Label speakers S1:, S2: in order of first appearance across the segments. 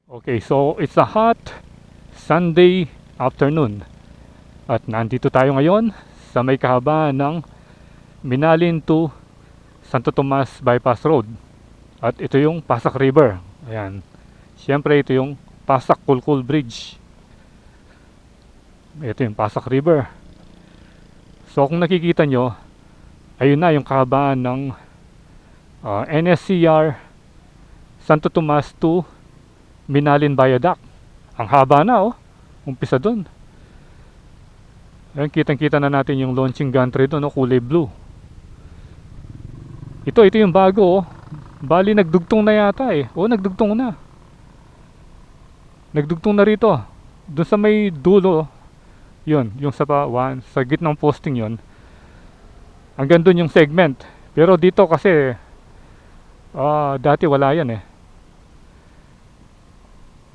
S1: Okay, so it's a hot Sunday afternoon at nandito tayo ngayon sa may kahabaan ng Minalin to Santo Tomas Bypass Road. At ito yung Pasak River. Ayan. Siyempre ito yung Pasak Kulkul Bridge. Ito yung Pasak River. So kung nakikita nyo, ayun na yung kahabaan ng NSCR Santo Tomas to Minalin Viaduct. Ang haba na umpisa dun. Ayan, kitang-kita na natin yung launching gantry doon, kulay blue. Ito yung bago Bali nagdugtong na yata nagdugtong na. Nagdugtong na rito. Doon sa may dulo, yun, yung sa gitnang posting yun. Hanggang doon yung segment. Pero dito kasi, dati wala yan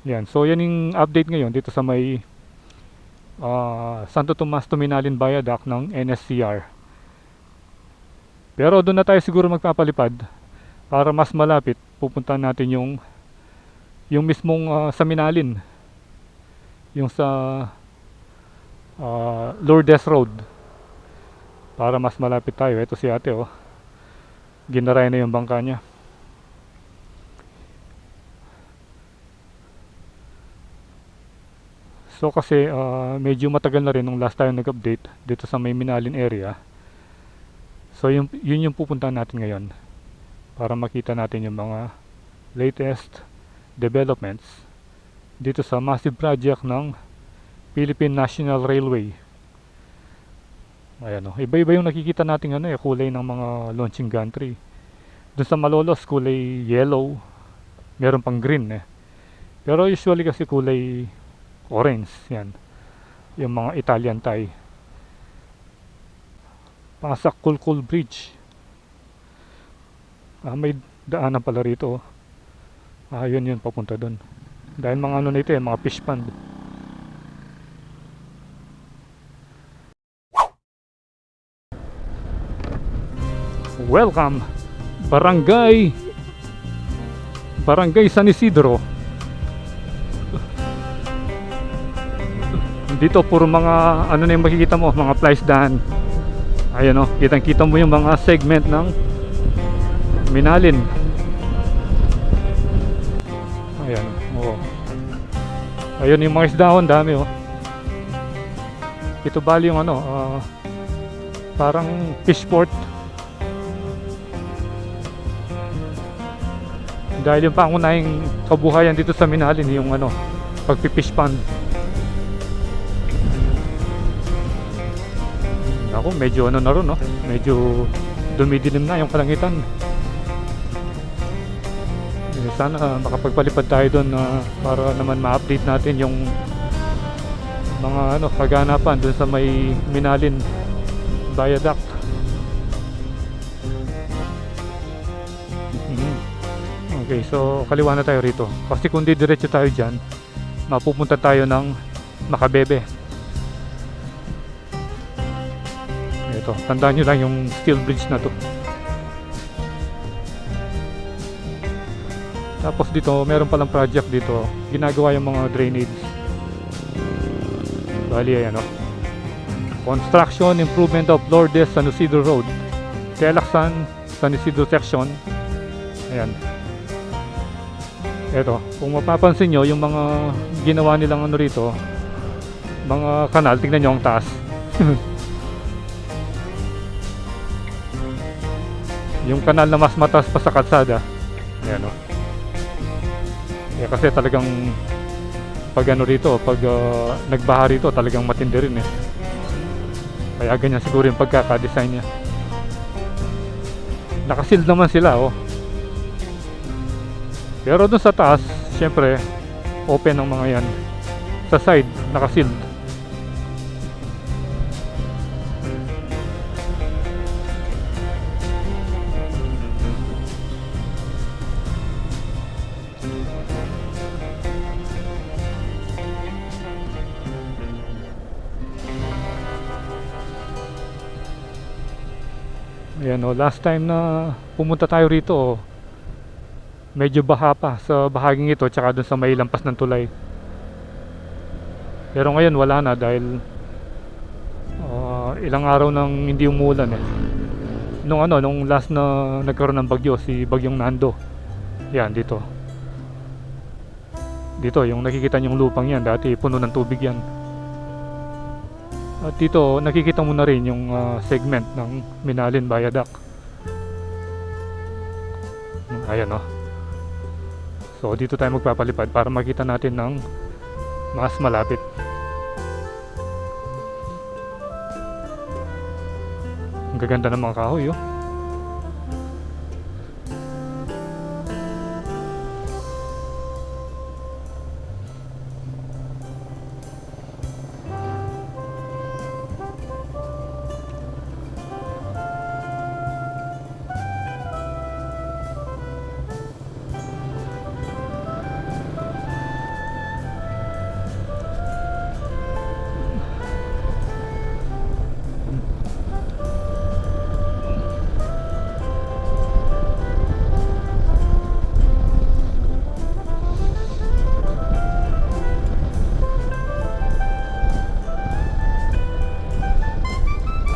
S1: Yan, so yan yung update ngayon dito sa may Santo Tomas to Minalin Viaduct ng NSCR. Pero doon na tayo siguro magpapalipad para mas malapit. Pupunta natin yung mismong sa Minalin, yung sa Lourdes Road, para mas malapit tayo. Ito si ate ginaray na yung bangka niya. So kasi medyo matagal na rin nung last time nag-update dito sa may Minalin area. So yun yung pupuntahan natin ngayon para makita natin yung mga latest developments dito sa massive project ng Philippine National Railway. Ayan iba-iba yung nakikita natin kulay ng mga launching gantry. Doon sa Malolos kulay yellow, meron pang green Pero usually kasi kulay orange, yan yung mga Italian tie. Pasak Kulkul Bridge, may daanan pala rito yun papunta dun dahil mga na ito mga fish pond. Welcome Barangay San Isidro. Dito puro mga na yung makikita mo, mga plaisdahan. Ayan kitang-kita mo yung mga segment ng Minalin. Ayan ayun yung mga isdahon, dami Ito bali yung parang fishport. Dahil yung pangunahing kabuhayan dito sa Minalin yung pagpifish pond. Ako medyo na ron medyo dumidilim na yung kalangitan. Sana makapagpalipad tayo doon para naman ma-update natin yung mga kaganapan doon sa may Minalin Viaduct. Okay, so kaliwa na tayo rito kasi kung diretso tayo dyan mapupunta tayo ng Macabebe. Ito, tandaan nyo lang yung steel bridge na to. Tapos dito, meron palang project dito. Ginagawa yung mga drainage. Bali, ayan Construction, improvement of Lourdes San Isidro Road. Telaksan, San Isidro section. Ayan. Ito, kung mapapansin nyo, yung mga ginawa nilang rito, mga kanal, tingnan nyo ang taas. Yung kanal na mas mataas pa sa kalsada. Ayan kasi talagang pag rito, pag nagbaha rito, talagang matindi rin Kaya ganyan siguro yung pagkaka-design niya. Nakasild naman sila Pero dun sa taas, syempre open ang mga yan. Sa side, nakasild. Ayan last time na pumunta tayo rito medyo baha pa sa bahaging ito tsaka dun sa may lampas ng tulay. Pero ngayon wala na dahil ilang araw nang hindi umulan eh. Nung last na nagkaroon ng bagyo, si Bagyong Nando. Yan dito. Dito yung nakikita niyong lupang yan, dati puno ng tubig yan. At dito nakikita mo na rin yung segment ng Minalin Viaduct. Ayan oh. So dito tayo magpapalipad para makita natin ng mas malapit. Ang gaganda ng mga kahoy oh.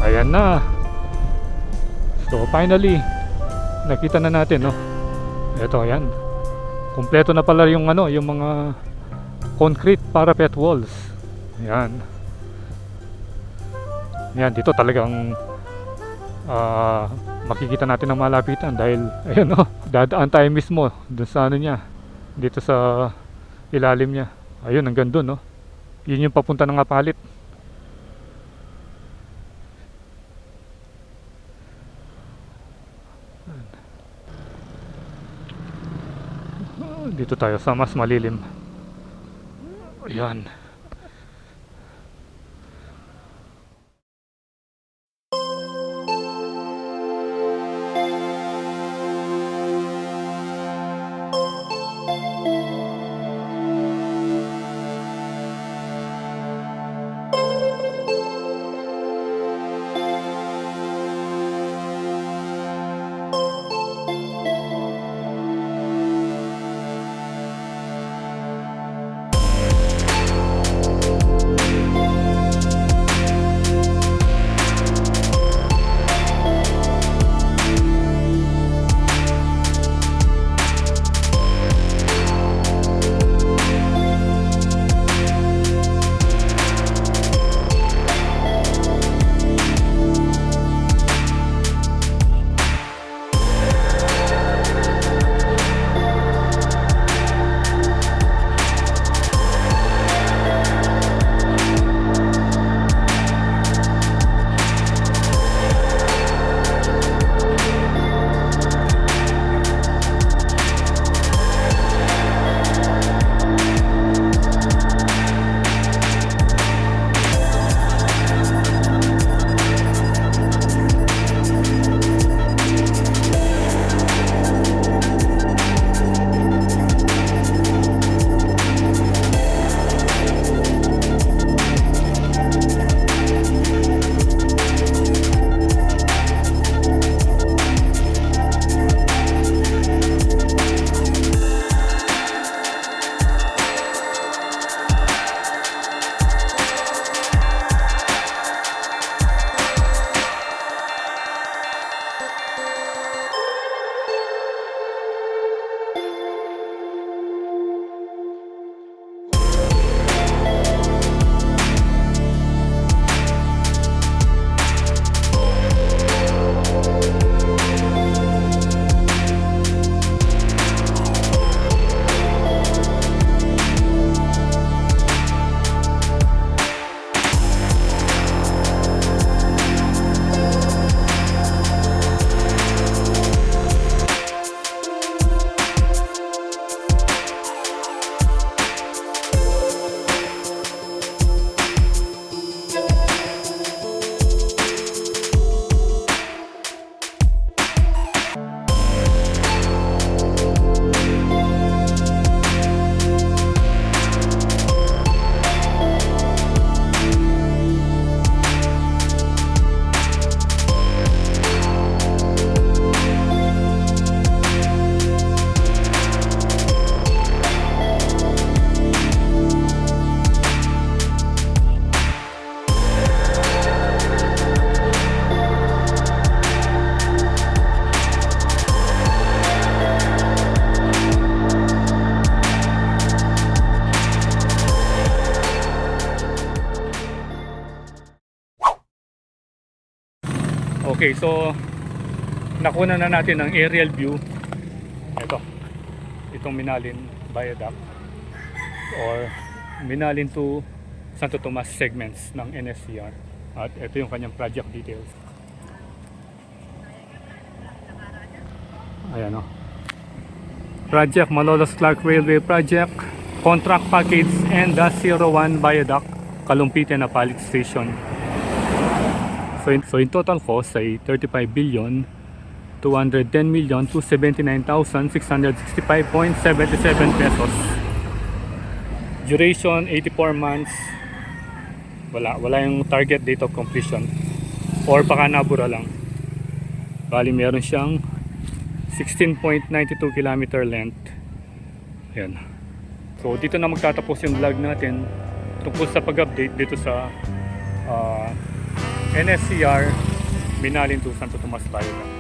S1: Ayan na. So finally nakita na natin no. Ito ayan. Kumpleto na pala yung yung mga concrete parapet walls. Ayan. Ayan dito talagang makikita natin ang malapitan dahil ayun no, dadaan tayo mismo dun sa niya. Dito sa ilalim niya. Ayun hanggang dun no. Yun yung papunta ng Apalit. Dito tayo sa mas malilim. Ayan. Okay, so nakuna na natin ang aerial view. Itong Minalin Viaduct or Minalin to Santo Tomas segments ng NSCR. At ito yung kanyang project details. Ayan o. Project Malolos Clark Railway Project, Contract Package and the 01 Viaduct, Kalumpite na Palit Station. So in total cost ay 35 billion 210 million 279,665.77 pesos. Duration 84 months. Wala yung target date of completion or baka nabura lang. Bali meron siyang 16.92 kilometer length. Ayan. So dito na magtatapos yung vlog natin tungkol sa pag-update dito sa NSCR Minalin to Santo Tomas Viaduct.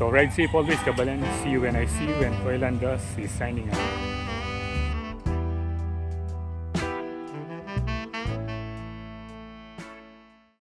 S1: So ride safe always, Kabalan. See you when I see you, and Toylandas is signing out.